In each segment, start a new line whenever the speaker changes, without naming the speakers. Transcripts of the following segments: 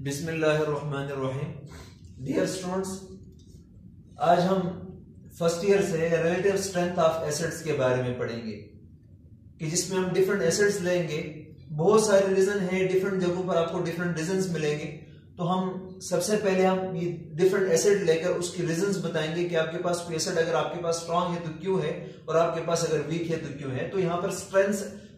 बिस्मिल्लाहिर्रहमानिर्रहीम। Dear students, आज हम फर्स्ट ईयर से रिलेटिव स्ट्रेंथ ऑफ एसिड्स के बारे में पढ़ेंगे कि जिसमें हम डिफरेंट एसिड्स लेंगे। बहुत सारे रीजन है, डिफरेंट जगहों पर आपको डिफरेंट रीजंस मिलेंगे। तो हम सबसे पहले हम ये डिफरेंट एसिड लेकर उसकी रीजंस बताएंगे कि आपके पास कोई एसिड अगर आपके पास स्ट्रांग है तो क्यों है, और आपके पास अगर वीक है तो क्यों है। तो यहाँ पर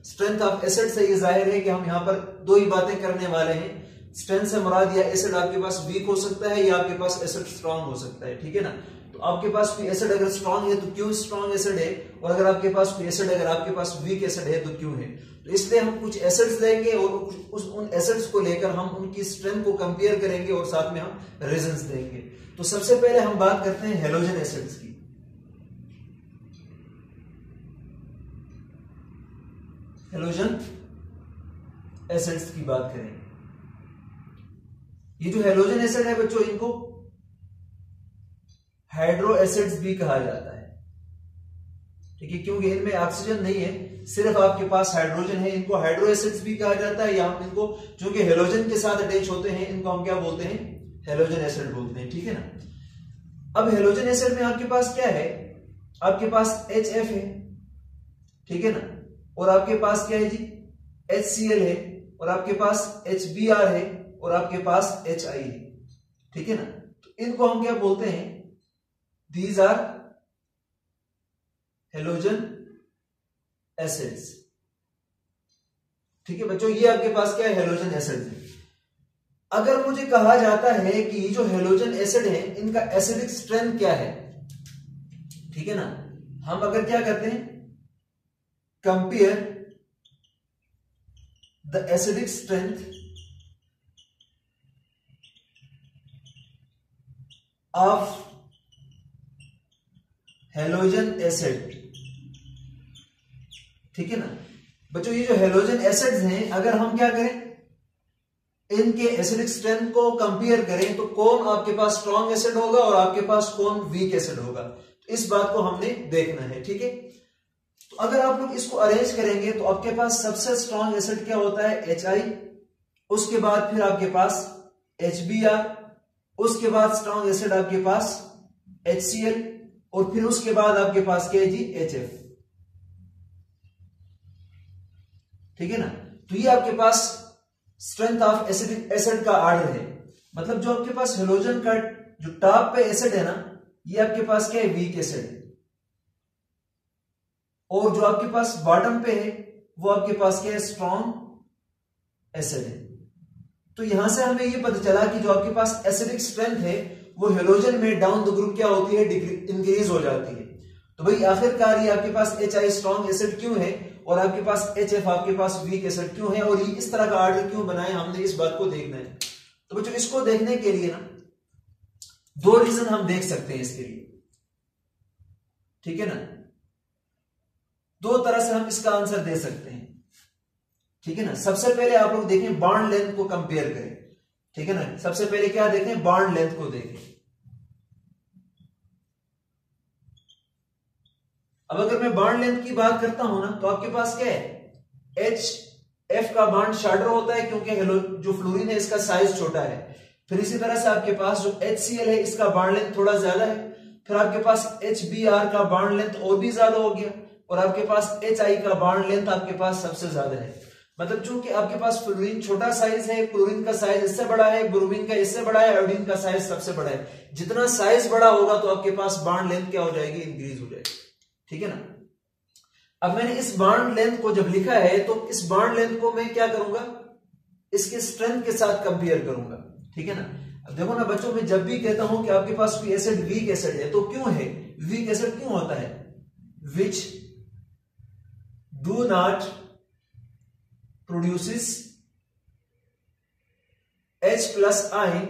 स्ट्रेंथ ऑफ एसिड से ये जाहिर है कि हम यहाँ पर दो ही बातें करने वाले हैं। स्ट्रेंथ से मुराद या एसिड आपके पास वीक हो सकता है या आपके पास एसिड स्ट्रांग हो सकता है, ठीक है ना। तो आपके पास कोई एसिड अगर स्ट्रांग है तो क्यों स्ट्रांग एसिड है, और अगर आपके पास कोई एसिड अगर आपके पास वीक एसिड है तो क्यों है। तो इसलिए हम कुछ एसिड्स लेंगे और उन एसिड्स को लेकर हम उनकी स्ट्रेंथ को कंपेयर करेंगे और साथ में हम रीजंस देंगे। तो सबसे पहले हम बात करते हैं हेलोजन एसिड्स की। हेलोजन एसिड्स की बात करेंगे। ये जो हेलोजन एसिड है बच्चों, इनको हाइड्रो एसिड्स भी कहा जाता है, ठीक है, क्योंकि इनमें ऑक्सीजन नहीं है, सिर्फ आपके पास हाइड्रोजन है। इनको हाइड्रो एसिड्स भी कहा जाता है, या हम इनको चूंकि हेलोजन के साथ अटैच होते हैं इनको हम क्या बोलते हैं, हेलोजन एसिड बोलते हैं, ठीक है ना। अब हेलोजन एसिड में आपके पास क्या है, आपके पास HF है, ठीक है ना, और आपके पास क्या है जी, HCl है, और आपके पास HBr है, और आपके पास HI है, ठीक है ना। तो इनको हम क्या बोलते हैं, दीज आर हेलोजन एसिड्स, ठीक है बच्चों। ये आपके पास क्या है, हेलोजन एसिड्स है। अगर मुझे कहा जाता है कि ये जो हेलोजन एसिड है इनका एसिडिक स्ट्रेंथ क्या है, ठीक है ना, हम अगर क्या करते हैं, compare the acidic strength of halogen acid, ठीक है ना बच्चों। ये जो हेलोजन एसिड्स हैं, अगर हम क्या करें, इनके एसिडिक स्ट्रेंथ को कंपेयर करें तो कौन आपके पास स्ट्रॉन्ग एसिड होगा और आपके पास कौन वीक एसिड होगा, तो इस बात को हमने देखना है, ठीक है। तो अगर आप लोग इसको अरेंज करेंगे तो आपके पास सबसे स्ट्रॉन्ग एसिड क्या होता है, HI, उसके बाद फिर आपके पास HBr, उसके बाद स्ट्रॉन्ग एसिड आपके पास HCl, और फिर उसके बाद आपके पास क्या है जी, HF, ठीक है ना। तो ये आपके पास स्ट्रेंथ ऑफ एसिडिक एसिड का ऑर्डर है। मतलब जो आपके पास हेलोजन का जो टॉप पे एसिड है ना, ये आपके पास क्या है, वीक एसिड है, और जो आपके पास बॉटम पे है वो आपके पास क्या है, स्ट्रॉन्ग एसिड है। तो यहां से हमें ये पता चला कि जो आपके पास एसिडिक स्ट्रेंथ है वो हेलोजन में डाउन द ग्रुप क्या होती है, इंक्रीज हो जाती है। तो भाई आखिरकार ये आपके पास HI स्ट्रॉन्ग एसिड क्यों है और आपके पास HF आपके पास वीक एसिड क्यों है, और ये इस तरह का ऑर्डर क्यों बनाए, हमने इस बात को देखना है। तो बच्चों इसको देखने के लिए ना दो रीजन हम देख सकते हैं इसके लिए, ठीक है ना। दो तरह से हम इसका आंसर दे सकते हैं, ठीक है ना। सबसे पहले आप लोग देखें, बॉन्ड लेंथ को कंपेयर करें, ठीक है ना। सबसे पहले क्या देखें, बॉन्ड लेंथ को देखें। अब अगर मैं बॉन्ड लेंथ की बात करता हूं ना, तो आपके पास क्या है, HF का बॉन्ड शॉर्टर होता है क्योंकि जो फ्लोरीन है इसका साइज छोटा है। फिर इसी तरह से आपके पास जो HCl है इसका बॉन्ड लेंथ थोड़ा ज्यादा है। फिर आपके पास HBr का बॉन्ड लेंथ और भी ज्यादा हो गया, और आपके पास HI का बॉन्ड लेंथ आपके पास सबसे ज्यादा है। मतलब चूंकि आपके पास फ्लोरीन छोटा साइज है, क्लोरीन का साइज इससे बड़ा है, ब्रोमीन का इससे बड़ा है, आयोडीन का साइज सबसे बड़ा है। जितना साइज बड़ा होगा तो आपके पास बॉन्ड लेंथ क्या हो जाएगी, इंक्रीज हो जाएगी, ठीक है ना। अब मैंने इस बॉन्ड लेंथ को जब लिखा है तो इस बॉन्ड लेंथ को मैं क्या करूंगा, इसके स्ट्रेंथ के साथ कंपेयर करूंगा, ठीक है ना। अब देखो ना बच्चों, मैं जब भी कहता हूं कि आपके पास कोई एसिड वीक एसिड है तो क्यों है, वीक एसिड क्यों होता है, which do not produces H+ ion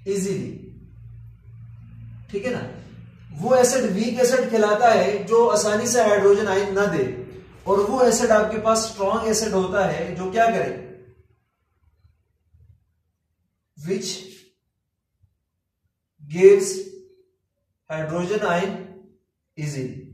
easily, ठीक है ना। वो एसिड वीक एसिड कहलाता है जो आसानी से हाइड्रोजन आयन ना दे, और वो एसिड आपके पास स्ट्रॉन्ग एसिड होता है जो क्या करे, which gives hydrogen ion easily,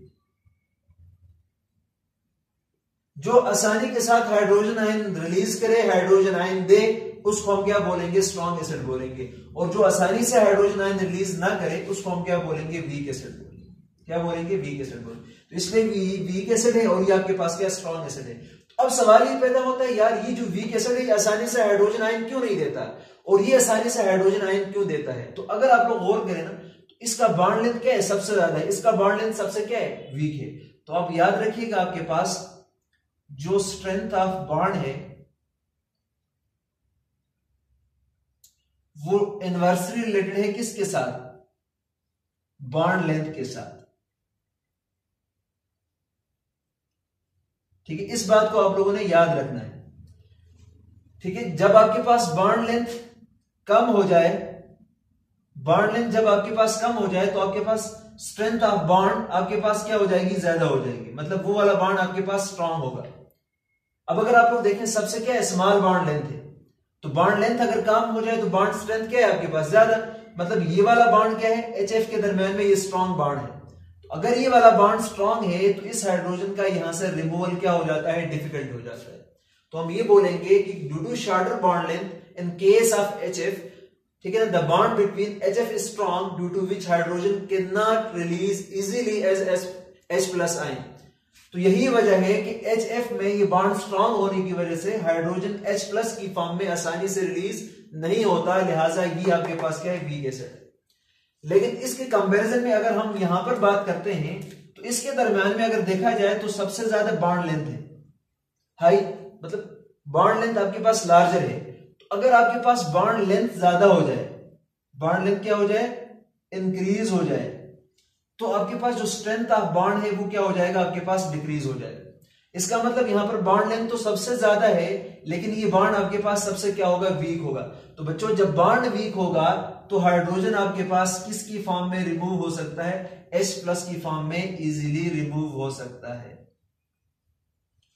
जो आसानी के साथ हाइड्रोजन आयन रिलीज करे, हाइड्रोजन आयन दे, उसको हम क्या बोलेंगे, स्ट्रॉन्ग एसिड बोलेंगे। और जो आसानी से हाइड्रोजन आयन रिलीज ना करे उसको हम क्या बोलेंगे, वीक एसिड बोलेंगे। क्या बोलेंगे, वीक एसिड बोलेंगे। तो इसलिए वीक एसिड है और ये आपके पास क्या, स्ट्रॉन्ग एसिड है। अब सवाल ये पैदा होता है, यार ये जो वीक एसिड है आसानी से हाइड्रोजन आयन क्यों नहीं देता और ये आसानी से हाइड्रोजन आयन क्यों देता है। तो अगर आप लोग गौर करें ना, तो इसका बॉन्ड लेंथ क्या है, सबसे ज्यादा है, इसका बॉन्ड लेंथ सबसे क्या है, वीक है। तो आप याद रखिएगा आपके पास जो स्ट्रेंथ ऑफ बॉन्ड है वो इनवर्सली रिलेटेड है किसके साथ, बॉन्ड लेंथ के साथ। ठीक है, इस बात को आप लोगों ने याद रखना है। ठीक है, जब आपके पास बॉन्ड लेंथ कम हो जाए, बॉन्ड लेंथ जब आपके पास कम हो जाए तो आपके पास स्ट्रेंथ ऑफ बॉन्ड आपके पास क्या हो जाएगी, ज्यादा हो जाएगी। मतलब वो वाला बॉन्ड आपके पास स्ट्रांग होगा। अब अगर आप लोग देखें सबसे क्या है, स्मॉल बॉन्ड लेंथ है, तो बॉन्ड लेंथ अगर कम हो जाए तो बॉन्ड स्ट्रेंथ क्या है आपके पास, ज्यादा। मतलब ये वाला बॉन्ड क्या है, HF के दरमियान में ये स्ट्रॉन्ग बॉन्ड है। तो अगर ये वाला बॉन्ड स्ट्रॉन्ग है तो इस हाइड्रोजन का यहां से रिमूवल क्या हो जाता है, डिफिकल्ट हो जाता है। तो हम ये बोलेंगे कि due to shorter bond length in case of HF, ठीक है ना, the bond between HF is strong due to which hydrogen can not release easily as H+ ion. तो यही वजह है कि HF में ये बॉन्ड स्ट्रॉन्ग होने की वजह से हाइड्रोजन H+ की फॉर्म में आसानी से रिलीज नहीं होता, लिहाजा ये आपके पास क्या है, वीक एसिड है। लेकिन इसके कंपैरिजन में अगर हम यहां पर बात करते हैं तो इसके दरमियान में अगर देखा जाए तो सबसे ज्यादा बॉन्ड लेंथ है हाई, मतलब बॉन्ड लेंथ आपके पास लार्जर है। तो अगर आपके पास बॉन्ड लेंथ ज्यादा हो जाए, बॉन्ड लेंथ क्या हो जाए, इंक्रीज हो जाए, तो आपके पास जो स्ट्रेंथ ऑफ बॉन्ड है वो क्या हो जाएगा, आपके पास डिक्रीज हो जाएगा। इसका मतलब यहां पर बॉन्ड लेंथ तो सबसे ज्यादा है लेकिन ये बॉन्ड आपके पास सबसे क्या होगा, वीक होगा। तो बच्चों जब बॉन्ड वीक होगा तो हाइड्रोजन आपके पास किसकी फॉर्म में रिमूव हो सकता है, H+ की फॉर्म में इजीली रिमूव हो सकता है।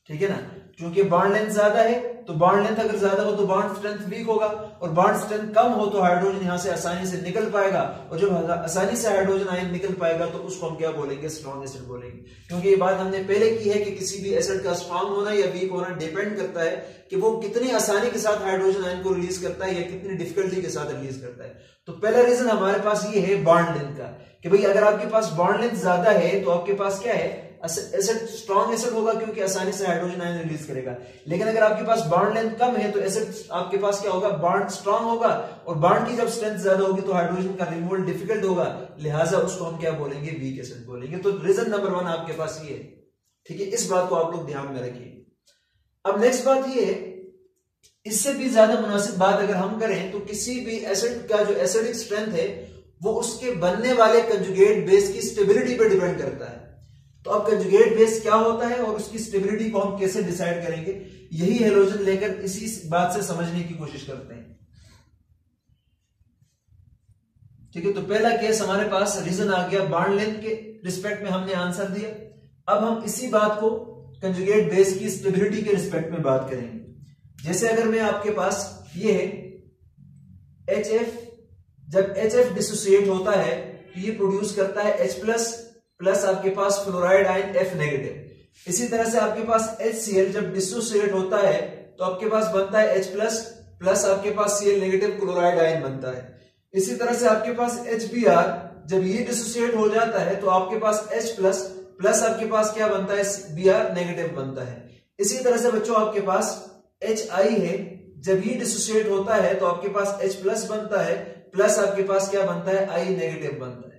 ठीक है ना, क्योंकि बॉन्ड लेंथ ज्यादा है तो बॉन्ड लेंथ अगर ज्यादा हो तो बॉन्ड स्ट्रेंथ वीक होगा, और बॉन्ड स्ट्रेंथ कम हो तो हाइड्रोजन यहां से आसानी से निकल पाएगा, और जब आसानी से हाइड्रोजन आयन निकल पाएगा तो उसको हम क्या बोलेंगे, स्ट्रॉन्ग एसिड बोलेंगे। क्योंकि ये बात हमने पहले की है कि किसी भी एसिड का स्ट्रॉन्ग होना या वीक होना डिपेंड करता है कि वो कितनी आसानी के साथ हाइड्रोजन आयन को रिलीज करता है या कितनी डिफिकल्टी के साथ रिलीज करता है। तो पहला रीजन हमारे पास ये है बॉन्ड लेंथ का, कि भाई अगर आपके पास बॉन्ड लेंथ ज्यादा है तो आपके पास क्या है, एसिड स्ट्रॉन्ग एसिड होगा क्योंकि आसानी से हाइड्रोजन आयन रिलीज करेगा। लेकिन अगर आपके पास बॉन्ड लेंथ कम है तो एसिड आपके पास क्या होगा, बॉन्ड स्ट्रॉन्ग होगा, और बॉन्ड की जब स्ट्रेंथ ज्यादा होगी तो हाइड्रोजन का रिमूवल डिफिकल्ट होगा, लिहाजा उसको हम क्या बोलेंगे, वीक एसिड बोलेंगे। तो रीजन नंबर 1 आपके पास ये है। ठीक है, इस बात को आप लोग ध्यान में रखिए। अब नेक्स्ट बात ये है, इससे भी ज्यादा मुनासिब बात अगर हम करें तो किसी भी एसिड का जो एसिडिक स्ट्रेंथ है वो उसके बनने वाले कंजुगेट बेस की स्टेबिलिटी पे डिपेंड करता है। तो अब कंजुगेट बेस क्या होता है और उसकी स्टेबिलिटी को हम कैसे डिसाइड करेंगे, यही हेलोजन लेकर इसी बात से समझने की कोशिश करते हैं। ठीक है, तो पहला केस हमारे पास रीजन आ गया, बॉन्ड लेंथ के रिस्पेक्ट में हमने आंसर दिया। अब हम इसी बात को कंजुगेट बेस की स्टेबिलिटी के रिस्पेक्ट में बात करेंगे। जैसे अगर मैं आपके पास ये है HF, जब HF डिसोसिएट होता है तो ये प्रोड्यूस करता है H+ प्लस आपके पास फ्लोराइड आयन F नेगेटिव। इसी तरह से आपके पास HCl जब डिसोसिएट होता है तो आपके पास बनता है H+ प्लस आपके पास Cl नेगेटिव क्लोराइड आयन बनता है। इसी तरह से आपके पास HBr जब ये डिसोसिएट हो जाता है तो आपके पास H+ प्लस आपके पास क्या बनता है, Br नेगेटिव बनता है। इसी तरह से बच्चों आपके पास HI है, जब ये डिसोसिएट होता है तो आपके पास H+ बनता है, प्लस आपके पास क्या बनता है, I नेगेटिव बनता है।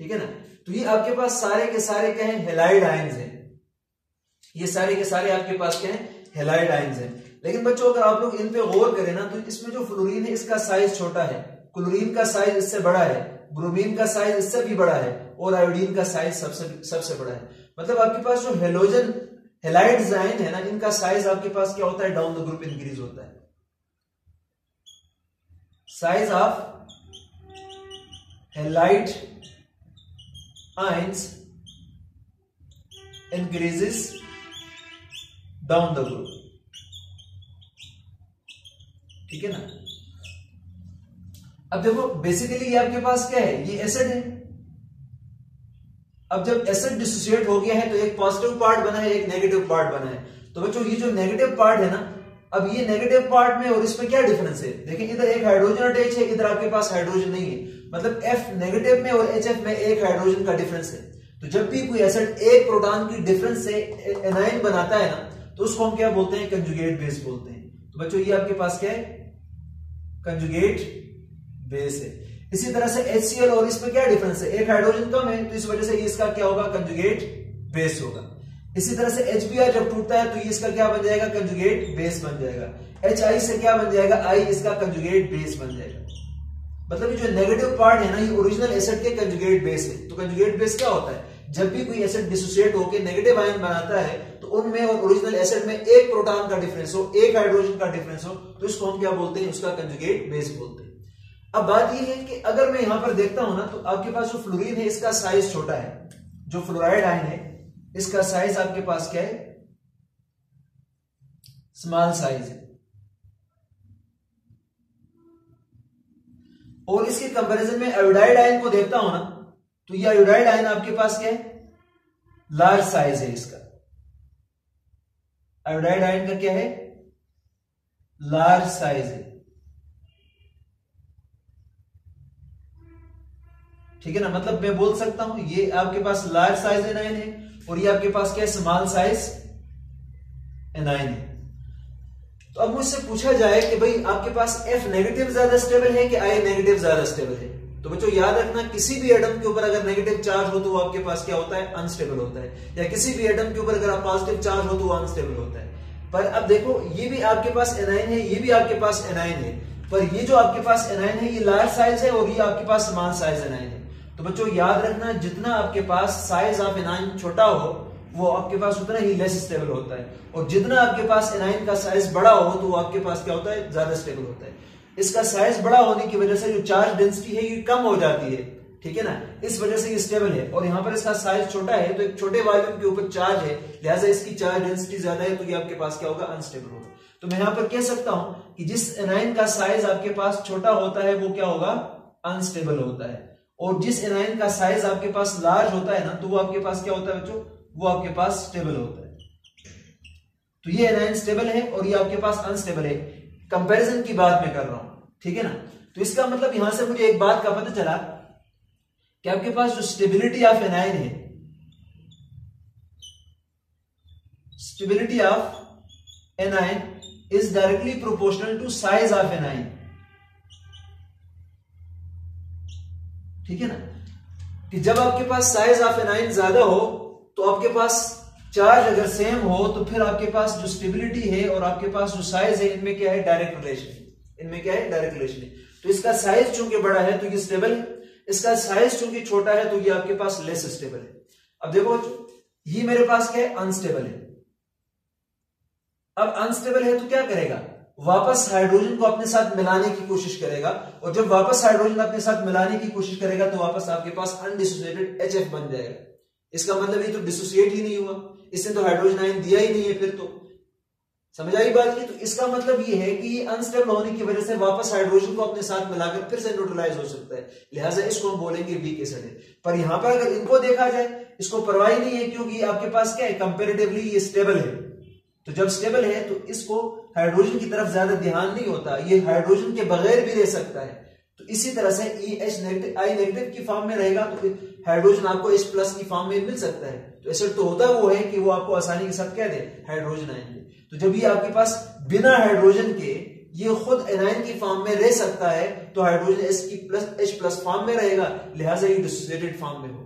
ठीक है ना, तो ये आपके पास सारे के सारे क्या है, हेलाइड आयंस हैं। ये सारे के सारे आपके पास क्या है, हेलाइड आयंस हैं। लेकिन बच्चों अगर आप लोग इन पे गौर करें ना तो इसमें जो फ्लोरीन है इसका साइज छोटा है, क्लोरीन का साइज इससे बड़ा है, ब्रोमीन का साइज इससे भी बड़ा है, और आयोडीन का साइज सबसे बड़ा है। मतलब आपके पास जो हेलोजन हेलाइड आयन है ना, इनका साइज आपके पास क्या होता है, डाउन द ग्रुप इंक्रीज होता है। Size of halide ions increases down the group। ठीक है ना, अब देखो बेसिकली ये आपके पास क्या है, ये एसिड है। अब जब एसिड डिसोसिएट हो गया है तो एक पॉजिटिव पार्ट बना है, एक नेगेटिव पार्ट बना है। तो बच्चों ये जो नेगेटिव पार्ट है ना, अब ये नेगेटिव पार्ट में और इसमें क्या डिफरेंस है? देखिए इधर एक हाइड्रोजन अटैच है, इधर आपके पास हाइड्रोजन नहीं है, मतलब F नेगेटिव में और HF में एक हाइड्रोजन का डिफरेंस है। तो जब भी कोई एसिड एक प्रोटॉन की डिफरेंस से एनाइन बनाता है ना, तो उसको हम क्या बोलते हैं? कंजुगेट बेस बोलते हैं। तो बच्चों ये आपके पास क्या है? कंजुगेट बेस है। इसी तरह से HCl और इसमें क्या डिफरेंस है? एक हाइड्रोजन कम है, तो इस वजह से इसका क्या होगा? कंजुगेट बेस होगा। इसी तरह से HBr जब टूटता है तो ये इसका क्या बन जाएगा? कंजुगेट बेस बन जाएगा। HI से क्या बन जाएगा? I इसका कंजुगेट बेस बन जाएगा। मतलब ये जो नेगेटिव पार्ट है ना, ये ओरिजिनल एसिड के कंजुगेट बेस है। तो कंजुगेट बेस क्या होता है? जब भी कोई एसिड डिसोसिएट होकर नेगेटिव आयन बनाता है तो उनमें और ओरिजिनल एसिड में एक प्रोटॉन का डिफरेंस हो, एक हाइड्रोजन का डिफरेंस हो, तो इसको हम क्या बोलते हैं? उसका कंजुगेट बेस बोलते हैं। अब बात यह है कि अगर मैं यहां पर देखता हूं ना, तो आपके पास जो फ्लोरीन है इसका साइज छोटा है, जो फ्लोराइड आयन है इसका साइज आपके पास क्या है? स्मॉल साइज है। और इसके कंपैरिजन में आयोडाइड आयन को देखता हूं ना, तो ये आयोडाइड आयन आपके पास क्या है? लार्ज साइज है इसका। आयोडाइड आयन का क्या है? लार्ज साइज है। ठीक है ना, मतलब मैं बोल सकता हूं ये आपके पास लार्ज साइज एनाइन है और ये आपके पास क्या है? स्मॉल साइज एनाइन है। तो अब मुझसे पूछा जाए कि भाई आपके पास F नेगेटिव ज्यादा स्टेबल है कि I नेगेटिव ज्यादा स्टेबल है, तो बच्चों याद रखना किसी भी एटम के ऊपर अगर नेगेटिव चार्ज हो तो वो आपके पास क्या होता है? अनस्टेबल होता है। या किसी भी एटम के ऊपर अगर आप पॉजिटिव चार्ज हो तो वो अनस्टेबल होता है। पर अब देखो ये भी आपके पास एनाइन है, ये भी आपके पास एनाइन है, पर ये जो आपके पास एनाइन है ये लार्ज साइज है और ये आपके पास स्मॉल साइज एनाइन है। तो बच्चों याद रखना जितना आपके पास साइज ऑफ एनाइन छोटा हो वो आपके पास उतना ही लेस स्टेबल होता है, और जितना आपके पास एनाइन का साइज बड़ा हो तो वो आपके पास क्या होता है? ज्यादा स्टेबल होता है। इसका साइज बड़ा होने की वजह से जो चार्ज डेंसिटी है ये कम हो जाती है, ठीक है ना, इस वजह से ये स्टेबल है। और यहां पर इसका साइज छोटा है तो एक छोटे वॉल्यूम के ऊपर चार्ज है, लिहाजा इसकी चार्ज डेंसिटी ज्यादा है, तो ये आपके पास क्या होगा? अनस्टेबल होगा। तो मैं यहां पर कह सकता हूं कि जिस एनाइन का साइज आपके पास छोटा होता है वो क्या होगा? अनस्टेबल होता है। और जिस एनाइन का साइज आपके पास लार्ज होता है ना, तो वो आपके पास क्या होता है बच्चों? वो आपके पास स्टेबल होता है। तो ये एनाइन स्टेबल है और ये आपके पास अनस्टेबल है। कंपैरिजन की बात मैं कर रहा हूं, ठीक है ना। तो इसका मतलब यहां से मुझे एक बात का पता चला कि आपके पास जो स्टेबिलिटी ऑफ एनाइन है, stability of anion is directly proportional to size of anion, ठीक है ना। कि जब आपके पास साइज ऑफ एनाइन ज्यादा हो तो आपके पास चार्ज अगर सेम हो तो फिर आपके पास जो स्टेबिलिटी है और आपके पास जो साइज है इनमें क्या है? Direct relation. इनमें क्या है? डायरेक्ट रिलेशन है। तो इसका साइज चूंकि बड़ा है तो ये स्टेबल है, इसका साइज चूंकि छोटा है तो ये आपके पास लेस स्टेबल है। अब देखो ये मेरे पास क्या है? अनस्टेबल है। अब अनस्टेबल है तो क्या करेगा? वापस हाइड्रोजन को अपने साथ मिलाने की कोशिश करेगा, और जब वापस हाइड्रोजन अपने साथ मिलाने की कोशिश करेगा तो वापस आपके पास अनडिसोसिएटेड HF बन जाएगा। इसका मतलब ये तो डिसोसिएट ही नहीं हुआ, इसने तो हाइड्रोजन आयन दिया ही नहीं है, फिर तो समझ आई बात की। तो इसका मतलब ये है कि ये अनस्टेबल होने की वजह से वापस हाइड्रोजन को अपने साथ मिलाकर फिर से न्यूट्रलाइज हो सकता है, लिहाजा इसको हम बोलेंगे वीक एसिड है। पर यहां पर अगर इनको देखा जाए इसको परवाह ही नहीं है, क्योंकि आपके पास क्या है? कंपेरेटिवली ये स्टेबल है। तो जब स्टेबल है तो इसको हाइड्रोजन की तरफ ज्यादा ध्यान नहीं होता, ये हाइड्रोजन के बगैर भी रह सकता है। तो इसी तरह से EH नेगेटिव I नेगेटिव की फॉर्म में रहेगा तो हाइड्रोजन आपको H प्लस की फॉर्म में मिल सकता है। तो एसिड तो होता वो है कि वो आपको आसानी के साथ क्या दे? हाइड्रोजन आयन दे। तो जब ये आपके पास बिना हाइड्रोजन के ये खुद एनाइन की फॉर्म में रह सकता है तो हाइड्रोजन H प्लस फॉर्म में रहेगा, लिहाजा ये डिसोसिएटेड फॉर्म में हो,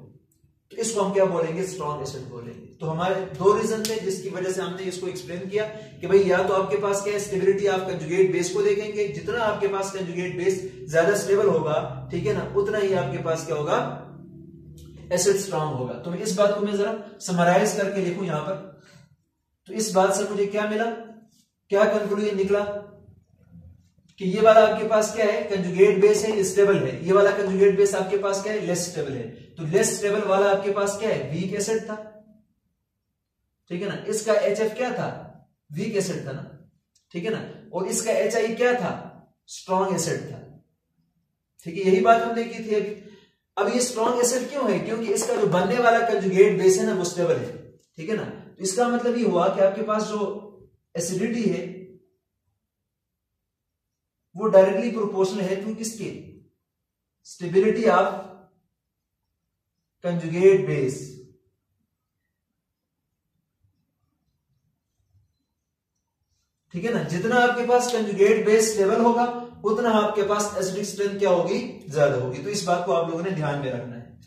तो इसको हम क्या बोलेंगे? स्ट्रॉन्ग एसिड बोलेंगे। तो हमारे दो रीजन थे जिसकी वजह से हमने इसको एक्सप्लेन किया कि भाई या तो आपके पास क्या है? स्टेबिलिटी ऑफ कंजुगेट बेस को देखेंगे, जितना आपके पास कंजुगेट बेस ज्यादा स्टेबल होगा, ठीक है ना, उतना ही आपके पास क्या होगा? एसिड स्ट्रॉन्ग होगा। तो इस बात को मैं जरा समराइज करके लिखूं यहां पर। तो इस बात से मुझे क्या मिला? क्या कंक्लूजन निकला? कि ये वाला आपके पास क्या है? कंजुगेट बेस है, स्टेबल है। ये वाला कंजुगेट बेस आपके पास क्या है? लेस स्टेबल है। तो लेस स्टेबल वाला आपके पास क्या है? वीक एसिड था, ठीक है ना। इसका HF क्या था? वीक एसिड था ना, ठीक है ना। और इसका HI क्या था? स्ट्रॉन्ग एसिड था, ठीक है। यही बात हमने की थी अभी। अब ये स्ट्रॉन्ग एसिड क्यों है? क्योंकि इसका जो बनने वाला कंजुगेट बेस है ना वो स्टेबल है, ठीक है ना। तो इसका मतलब ये हुआ कि आपके पास जो एसिडिटी है वो डायरेक्टली प्रोपोर्शनल है टू किसके, स्टेबिलिटी ऑफ कंजुगेट बेस। ठीक है ना, जितना आपके पास कंजुगेट बेस स्टेबल होगा उतना आपके पास एसिडिक स्ट्रेंथ क्या होगी, ज्यादा होगी। तो इस बात को आप लोगों ने ध्यान में रखना है।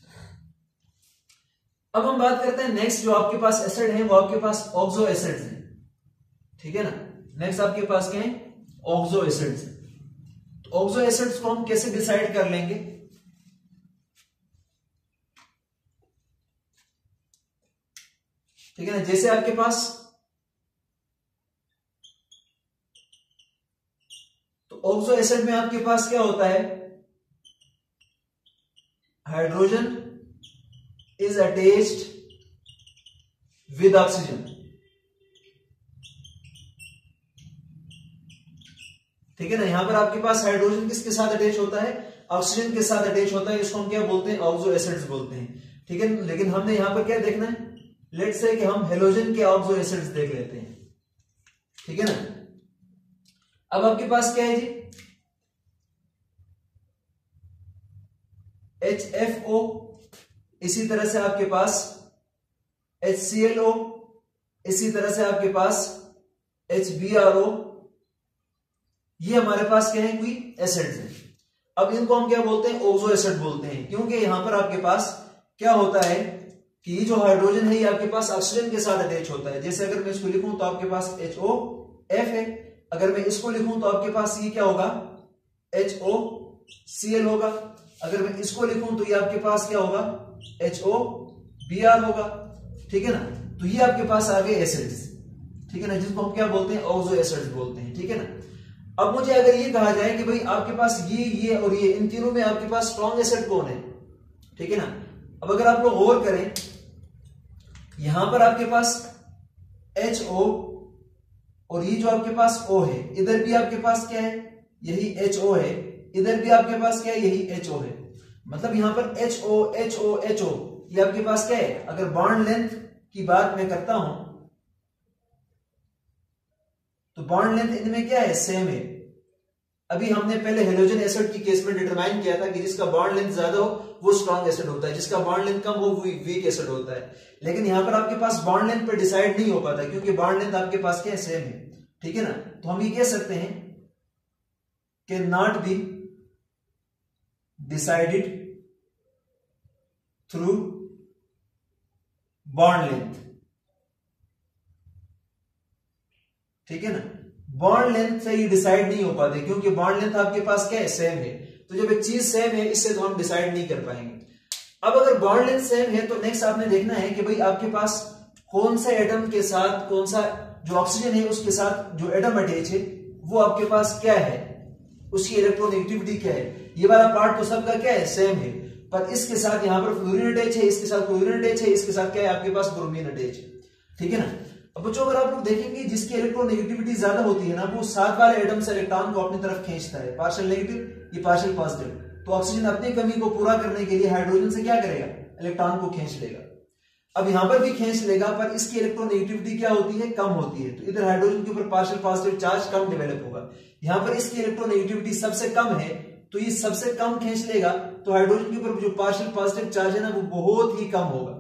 अब हम बात करते हैं नेक्स्ट, जो आपके पास एसिड है वो आपके पास ऑक्सो एसिड्स हैं। ठीक है ना, नेक्स्ट आपके पास क्या है, ऑक्सो एसिड्स। तो ऑक्सो एसिड्स को हम कैसे डिसाइड कर लेंगे, ठीक है ना, जैसे आपके पास तो ऑक्सो एसिड में आपके पास क्या होता है, hydrogen is attached with oxygen. ठीक है ना, यहां पर आपके पास हाइड्रोजन किसके साथ अटैच होता है, ऑक्सीजन के साथ अटैच होता है। इसको हम क्या बोलते हैं, ऑक्सो एसिड्स बोलते हैं। ठीक है, लेकिन हमने यहां पर क्या देखना है, लेट्स से कि हम हेलोजन के ऑक्सो एसिड्स देख लेते हैं। ठीक है ना, अब आपके पास क्या है जी, HFO, इसी तरह से आपके पास HClO, इसी तरह से आपके पास HBRO, ये हमारे पास क्या है, कोई एसिड्स हैं। अब इनको हम क्या बोलते हैं, ऑक्सो एसिड बोलते हैं, क्योंकि यहां पर आपके पास क्या होता है कि ये जो हाइड्रोजन है ये आपके पास ऑक्सीजन के साथ अटैच होता है। जैसे अगर मैं इसको लिखूं तो आपके पास HOF है, अगर मैं इसको लिखूं तो आपके पास ये क्या होगा, HOCl होगा। अगर मैं इसको लिखूं तो ये आपके पास क्या होगा, HOBr होगा। ठीक है ना, तो ये आपके पास आ गए एसिड्स। ठीक है ना, जिसको हम क्या बोलते हैं, ऑक्सो एसिड्स बोलते हैं। ठीक है ना, अब मुझे अगर ये कहा जाए कि भाई आपके पास ये और ये, इन तीनों में आपके पास स्ट्रॉन्ग एसिड कौन है। ठीक है ना, अब अगर आप लोग गौर करें, यहां पर आपके पास HO और ये जो आपके पास O है, इधर भी आपके पास क्या है, यही HO है, इधर भी आपके पास क्या है, यही HO है। मतलब यहां पर HO HO HO ये आपके पास क्या है। अगर बॉन्ड लेंथ की बात मैं करता हूं तो बॉन्ड लेंथ इनमें क्या है, सेम है। अभी हमने पहले हेलोजन एसिड की केस में डिटरमाइन किया था कि जिसका बॉन्ड लेंथ ज्यादा हो वो स्ट्रॉन्ग एसिड होता है, जिसका बॉन्ड लेंथ कम हो वो वीक एसिड होता है। लेकिन यहां पर आपके पास बॉन्ड लेंथ पे डिसाइड नहीं हो पाता, क्योंकि बॉन्ड लेंथ आपके पास क्या है, सेम है। ठीक है ना, तो हम ये कह सकते हैं कि not be decided through bond length. ठीक है ना, बॉन्ड लेंथ से ये डिसाइड नहीं हो पाते, क्योंकि बॉन्ड लेंथ आपके पास क्या है, सेम है। तो जब एक चीज सेम है, इससे तो हम डिसाइड नहीं कर पाएंगे। अब अगर बॉन्ड लेंथ सेम है तो नेक्स्ट आपने देखना है कि भाई आपके पास कौन सा एटम के साथ, कौन सा जो ऑक्सीजन है उसके साथ जो एटम अटैच है वो आपके पास क्या है, उसकी इलेक्ट्रोनेगेटिविटी क्या है। ये वाला पार्ट तो सबका क्या है, सेम है, पर इसके साथ यहां पर फ्लोरीन अटैच है, इसके साथ क्लोरीन अटैच है, इसके साथ क्या है आपके पास ब्रोमीन अटैच है। ठीक है ना, अब बच्चों अगर आप लोग देखेंगे जिसकी इलेक्ट्रोनेगेटिविटी ज्यादा होती है ना, वो साथ वाले एटम से इलेक्ट्रॉन को अपनी तरफ खींचता है, पार्शियल नेगेटिव ये पार्शियल पॉजिटिव। तो ऑक्सीजन अपनी कमी को पूरा करने के लिए हाइड्रोजन से क्या करेगा, इलेक्ट्रॉन को खींच लेगा। अब यहां पर भी खींच लेगा, पर इसकी इलेक्ट्रोनेगेटिविटी क्या होती है, कम होती है। तो इधर हाइड्रोजन के ऊपर पार्शियल पॉजिटिव चार्ज कम डेवलप होगा, यहां पर इसकी इलेक्ट्रोनेगेटिविटी सबसे कम है, तो ये सबसे कम खींच लेगा। तो हाइड्रोजन के ऊपर जो पार्शियल पॉजिटिव चार्ज है ना, वो बहुत ही कम होगा।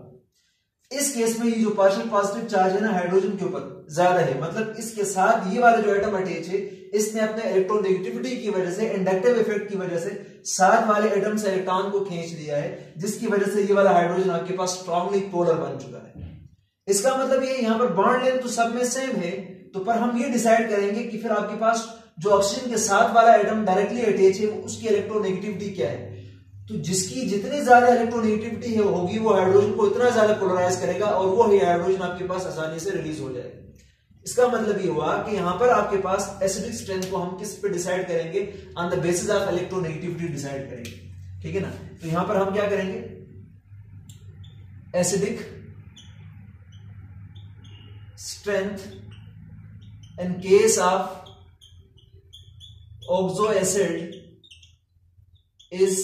इस केस में ये जो पार्शियल पॉजिटिव चार्ज है ना हाइड्रोजन के ऊपर ज्यादा है, मतलब इसके साथ ये वाला जो एटम अटैच है, इसने अपने इलेक्ट्रोनेगेटिविटी की वजह से, इंडक्टिव इफेक्ट की वजह से साथ वाले एटम से इलेक्ट्रॉन को खींच लिया है, जिसकी वजह से ये वाला हाइड्रोजन आपके पास स्ट्रांगली पोलर बन चुका है। इसका मतलब ये यहां पर बॉन्ड लेंथ तो सब में सेम है, तो पर हम ये डिसाइड करेंगे कि फिर आपके पास जो ऑक्सीजन के साथ वाला एटम डायरेक्टली अटैच है उसकी इलेक्ट्रोनेगेटिविटी क्या है। तो जिसकी जितनी ज्यादा इलेक्ट्रोनेगेटिविटी है होगी वो हाइड्रोजन को इतना ज्यादा पोलराइज करेगा और वो ही हाइड्रोजन आपके पास आसानी से रिलीज हो जाएगा। इसका मतलब ये हुआ कि यहां पर आपके पास एसिडिक स्ट्रेंथ को हम किस पे डिसाइड करेंगे, on the basis of electronegativity decide करेंगे। ठीक है ना, तो यहां पर हम क्या करेंगे, acidic strength in case of oxo acid is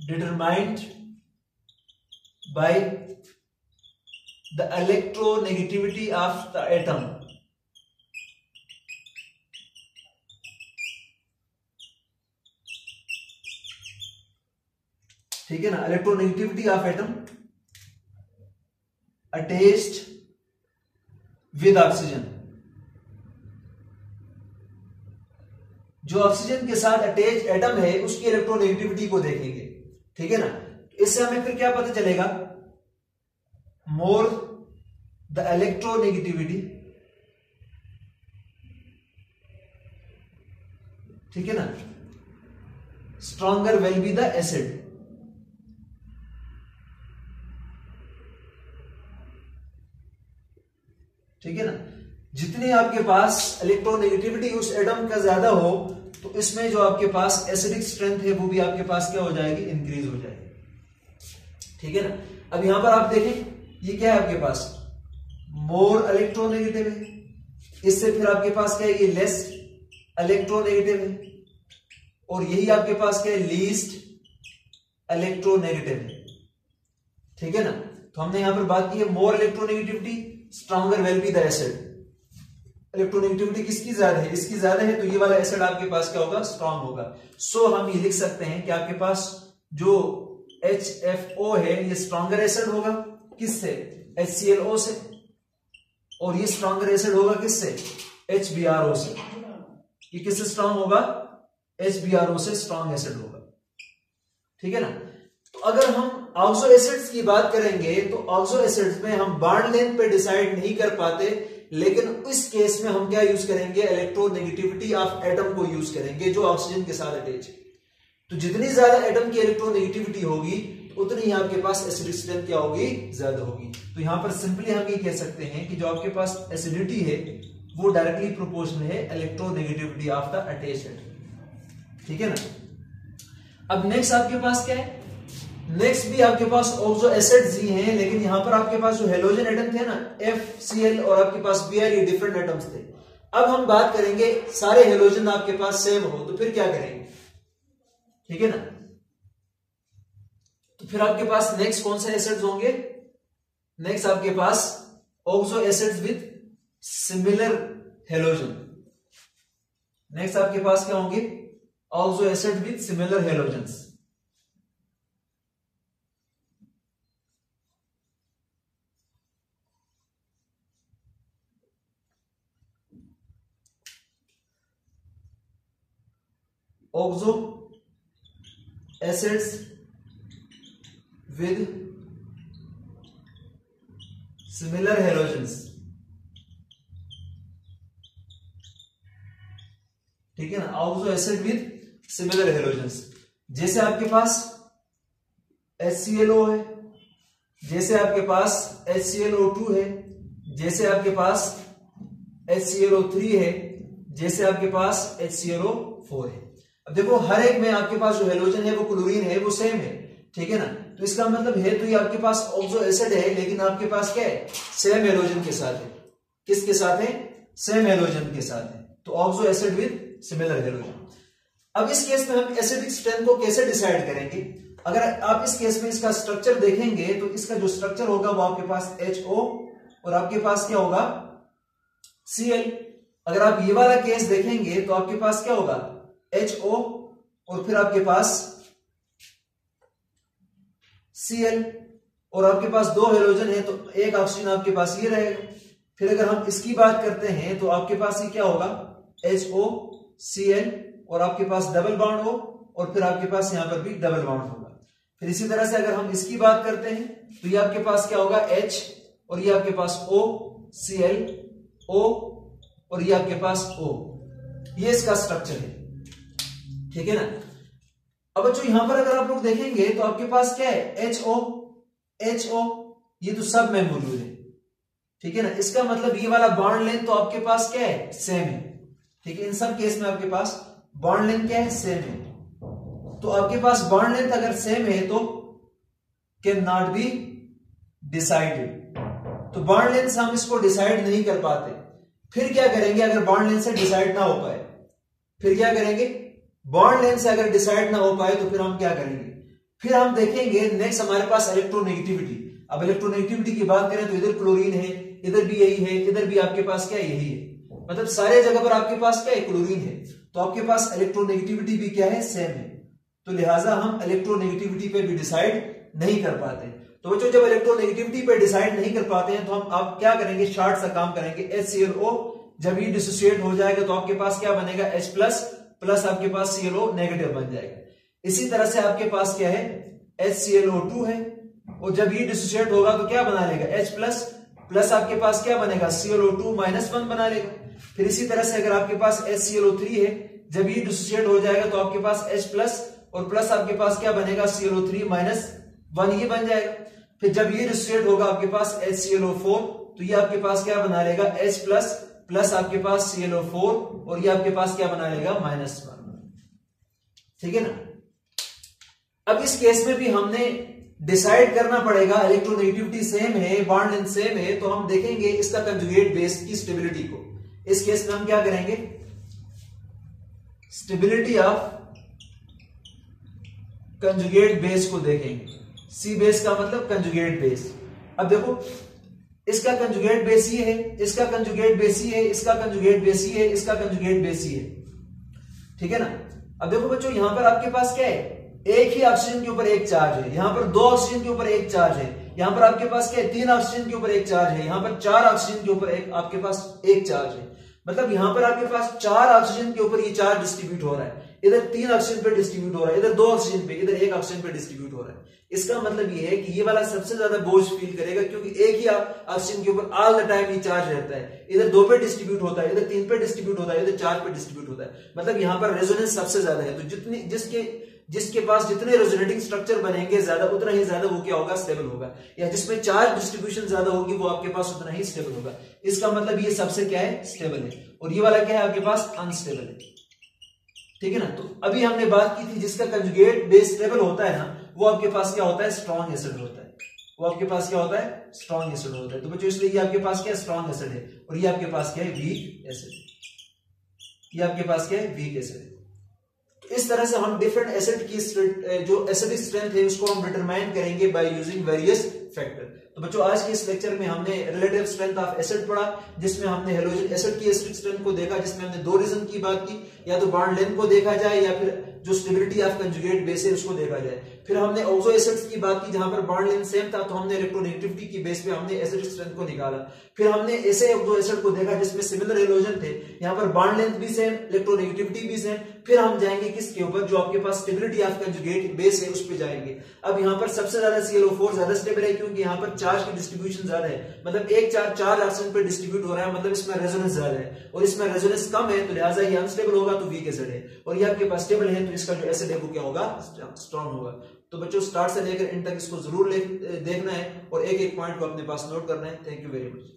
determined by the electronegativity of the atom ठीक है ना, electronegativity of atom attached with oxygen, जो ऑक्सीजन के साथ अटैच एटम है उसकी इलेक्ट्रोनेगेटिविटी को देखेंगे। ठीक है ना, इससे हमें फिर क्या पता चलेगा, मोर द इलेक्ट्रोनेगेटिविटी, ठीक है ना, stronger will be the acid. ठीक है ना, जितनी आपके पास इलेक्ट्रोनेगेटिविटी उस एटम का ज्यादा हो तो इसमें जो आपके पास एसिडिक स्ट्रेंथ है वो भी आपके पास क्या हो जाएगी, इंक्रीज हो जाएगी। ठीक है ना, अब यहां पर आप देखें ये क्या है आपके पास, मोर इलेक्ट्रोनेगेटिव है, इससे फिर आपके पास क्या है, ये लेस इलेक्ट्रोनेगेटिव है, और यही आपके पास क्या है, लीस्ट इलेक्ट्रोनेगेटिव है। ठीक है ना, तो हमने यहां पर बात की है more electronegativity stronger will be the acid. Electronegativity किसकी ज्यादा है, इसकी ज्यादा है, तो ये वाला एसिड आपके पास क्या होगा, स्ट्रॉन्ग होगा। सो हम ये लिख सकते हैं कि आपके पास जो HFO है ये स्ट्रॉन्गर एसिड होगा किससे, HClO से, और ये स्ट्रॉन्गर एसिड होगा किससे, HBRO से। ये किससे स्ट्रॉन्ग होगा, HBRO से स्ट्रॉन्ग एसिड होगा। ठीक है ना, तो अगर हम ऑक्सो एसिड्स की बात करेंगे तो ऑक्सो एसिड्स में हम बॉन्ड लेंथ पे डिसाइड नहीं कर पाते, लेकिन इस केस में हम क्या यूज करेंगे, इलेक्ट्रोनेगेटिविटी ऑफ एटम को यूज करेंगे जो ऑक्सीजन के साथ अटैच है। तो जितनी ज्यादा एटम की इलेक्ट्रोनेगेटिविटी होगी उतनी ही आपके पास एसिडिक स्ट्रेंथ क्या होगी, ज्यादा होगी। तो यहां पर सिंपली हम ये कह सकते हैं कि जो आपके पास एसिडिटी है वो डायरेक्टली प्रोपोर्शनल है electronegativity of the attached atom. ठीक है ना, अब नेक्स्ट आपके पास क्या है, नेक्स्ट भी आपके पास ऑक्सो एसिड्स ही हैं, लेकिन यहां पर आपके पास जो हेलोजन एटम थे ना FCl और आपके पास Br, ये डिफरेंट एटम्स थे। अब हम बात करेंगे सारे हेलोजन आपके पास सेम हो तो फिर क्या करेंगे। ठीक है ना, तो फिर आपके पास नेक्स्ट कौन से एसिड्स होंगे, नेक्स्ट आपके पास oxo acids with similar halogen. Next आपके पास क्या होंगे, oxo acid with similar halogens. Oxo acids with similar halogens. ठीक है ना, oxo acid with similar halogens, जैसे आपके पास HClO है, जैसे आपके पास HClO2 है, जैसे आपके पास HClO3 है, जैसे आपके पास HClO4 है। अब देखो हर एक में आपके पास जो हेलोजन है वो क्लोरीन है, वो सेम है। ठीक है ना, तो इसका मतलब है तो ये आपके पास ऑक्सो एसिड है, लेकिन आपके पास क्या है, सेम हेलोजन के साथ है। किसके साथ है, सेम हेलोजन के साथ है, तो oxo acid with similar halogen. अब इस केस में हम एसिडिक स्ट्रेंथ को कैसे डिसाइड करेंगे, अगर आप इस केस में इसका स्ट्रक्चर देखेंगे तो इसका जो स्ट्रक्चर होगा वो आपके पास HO और आपके पास क्या होगा, Cl। अगर आप ये वाला केस देखेंगे तो आपके पास क्या होगा, HO और फिर आपके पास Cl, और आपके पास दो हेलोजन है तो एक ऑक्सीजन आपके पास ये रहेगा। फिर अगर हम इसकी बात करते हैं तो आपके पास ये क्या होगा, HO Cl, और आपके पास डबल बॉन्ड हो, और फिर आपके पास यहां पर भी डबल बॉन्ड होगा। फिर इसी तरह से अगर हम इसकी बात करते हैं तो ये आपके पास क्या होगा, H, और ये आपके पास O Cl O, और ये आपके पास O। ये इसका स्ट्रक्चर है। ठीक है ना, अब बच्चों यहां पर अगर आप लोग देखेंगे तो आपके पास क्या है, HO ये तो सब में मौजूद है। ठीक है ना, इसका मतलब ये वाला बॉन्ड लेंथ तो आपके पास क्या है, सेम है। ठीक है, इन सब केस में आपके पास बॉन्ड लेंथ क्या है, सेम है। तो आपके पास बॉन्ड लेंथ अगर सेम है तो कैन नॉट बी डिसाइडेड। तो बॉन्ड लेंथ से हम इसको डिसाइड नहीं कर पाते। फिर क्या करेंगे, अगर बॉन्ड लेंथ से डिसाइड ना हो पाए फिर क्या करेंगे, बॉन्ड लेंथ से अगर डिसाइड ना हो पाए तो फिर हम क्या करेंगे, फिर हम देखेंगे नेक्स्ट हमारे पास इलेक्ट्रोनेगेटिविटी। अब इलेक्ट्रोनेगेटिविटी की बात करें तो इधर क्लोरीन है, इधर भी यही है, इधर भी आपके पास क्या है, यही है। मतलब सारे जगह पर आपके पास क्या है, क्लोरीन है, तो आपके पास इलेक्ट्रोनेगेटिविटी भी क्या है, सेम है। तो लिहाजा हम इलेक्ट्रोनेगेटिविटी पे भी डिसाइड नहीं कर पाते। तो बच्चों जब इलेक्ट्रोनेगेटिविटी पे डिसाइड नहीं कर पाते हैं तो हम आप क्या करेंगे, शार्ट सा काम करेंगे। HClO जब ये डिसोसिएट हो जाएगा तो आपके पास क्या बनेगा, H प्लस आपके पास ClO नेगेटिव बन जाएगा। इसी तरह से आपके पास क्या है, HClO2 है, और जब ये डिसोसिएट होगा तो क्या बना लेगा, H प्लस आपके पास क्या बनेगा, ClO2 -1 बना लेगा। फिर इसी तरह से अगर आपके पास HClO3 है, जब ये डिसोसिएट हो जाएगा तो आपके पास H प्लस और प्लस आपके पास क्या बनेगा, ClO3 -1 ये बन जाएगा। फिर जब ये डिसोसिएट होगा आपके पास HClO4, तो ये आपके पास क्या बना लेगा, H प्लस आपके पास ClO4 और ये आपके पास क्या बना लेगा, -1। ठीक है ना। अब इस केस में भी हमने डिसाइड करना पड़ेगा, इलेक्ट्रोनेगेटिविटी सेम है, बॉन्ड लेंथ सेम है, तो हम देखेंगे इसका कंजुगेट बेस की स्टेबिलिटी को। इस केस में हम क्या करेंगे, स्टेबिलिटी ऑफ कंजुगेट बेस को देखेंगे। सी बेस का मतलब कंजुगेट बेस। अब देखो इसका कंजुगेट बेस ये है, इसका कंजुगेट बेस ये है, इसका कंजुगेट बेस ये है, इसका कंजुगेट बेस ये है। ठीक है ना। अब देखो बच्चों यहां पर आपके पास क्या है, एक ही ऑक्सीजन के ऊपर एक चार्ज है, यहां पर 2 ऑक्सीजन के ऊपर एक चार्ज है, यहां पर आपके पास क्या है, 3 ऑक्सीजन के ऊपर एक चार्ज है, यहां पर 4 ऑक्सीजन के ऊपर एक आपके पास एक चार्ज है। मतलब यहां पर आपके पास 4 ऑक्सीजन के ऊपर ये चार्ज डिस्ट्रीब्यूट हो रहा है, इधर 3 ऑक्सीजन पे डिस्ट्रीब्यूट हो रहा है, इधर 2 ऑक्सीजन पे, इधर 1 ऑक्सीजन पे डिस्ट्रीब्यूट हो रहा है। इसका मतलब ये है कि ये वाला सबसे ज्यादा बोझ फील करेगा, क्योंकि एक ही ऑक्सीजन के ऊपर ऑल द टाइम ये चार्ज रहता है। इधर 2 पे डिस्ट्रीब्यूट होता है, इधर 3 पे डिस्ट्रीब्यूट होता है, इधर 4 पे डिस्ट्रीब्यूट होता है। मतलब यहां पर रेजोनेंस सबसे ज्यादा है। तो जिसके पास जितने रेजोनेटिंग स्ट्रक्चर बनेंगे ज्यादा, उतना ही ज्यादा वो क्या होगा, स्टेबल होगा। या जिसमें चार्ज डिस्ट्रीब्यूशन ज्यादा होगी वो आपके पास उतना ही स्टेबल होगा। इसका मतलब ये सबसे क्या है, स्टेबल है, और ये वाला क्या है आपके पास, अनस्टेबल है। ठीक है ना। तो अभी हमने बात की थी जिसका कंजुगेट बेस स्टेबल होता है ना, वो आपके पास क्या होता है, स्ट्रॉन्ग एसिड होता है। वो आपके पास क्या होता है, स्ट्रॉन्ग एसिड होता है। तो बच्चों इसलिए ये आपके पास क्या है, स्ट्रॉन्ग एसिड है, और ये आपके पास क्या है, वीक एसिड। ये आपके पास क्या है, वीक एसिड है। तो इस तरह से हम डिफरेंट एसिड की जो एसिडिक स्ट्रेंथ है उसको हम डिटरमाइन करेंगे बाय यूजिंग वेरियस फैक्टर। तो बच्चों आज के इस लेक्चर में हमने रिलेटिव स्ट्रेंथ ऑफ एसिड पढ़ा, जिसमें हमने हेलोजन एसिड की एसिडिक स्ट्रेंथ को देखा, जिसमें हमने 2 रीजन की बात की, या तो बॉन्ड लेंथ को देखा जाए या फिर जो स्टेबिलिटी ऑफ कंजुगेट बेस है उसको देखा जाए। फिर हमने ऑक्सो एसिड्स की बात की जहां पर बॉन्ड लेंथ सेम था, तो हमने इलेक्ट्रोनेगेटिविटी की बेस पे हमने एसिडिक स्ट्रेंथ को निकाला। फिर हमने ऐसे ऑक्सो एसिड को देखा जिसमें सिमिलर हेलोजन थे, यहां पर बॉन्ड लेंथ भी सेम, इलेक्ट्रोनेगेटिविटी भी सेम। फिर हम जाएंगे किसके ऊपर, जो आपके पास स्टेबिलिटी ऑफ कंजुगेट बेस है उस पे जाएंगे। अब यहां पर सबसे ज्यादा ClO4 ज्यादा स्टेबल है, क्योंकि यहां पर चार्ज की डिस्ट्रीब्यूशन ज्यादा है। मतलब एक चार्ज 4 ऑक्सीजन पे डिस्ट्रीब्यूट हो रहा है, मतलब इसमें रेजोनेंस ज्यादा है, और इसमें रेजोनेंस कम है, तो लिहाजा ये अनस्टेबल होगा, तो वीक एसिड है। और ये आपके पास स्टेबल है, तो इसका जो एसिड है वो क्या होगा, स्ट्रॉन्ग होगा। तो बच्चों स्टार्ट से लेकर एंड तक इसको जरूर देखना है और एक एक पॉइंट को अपने पास नोट करना है। Thank you very much.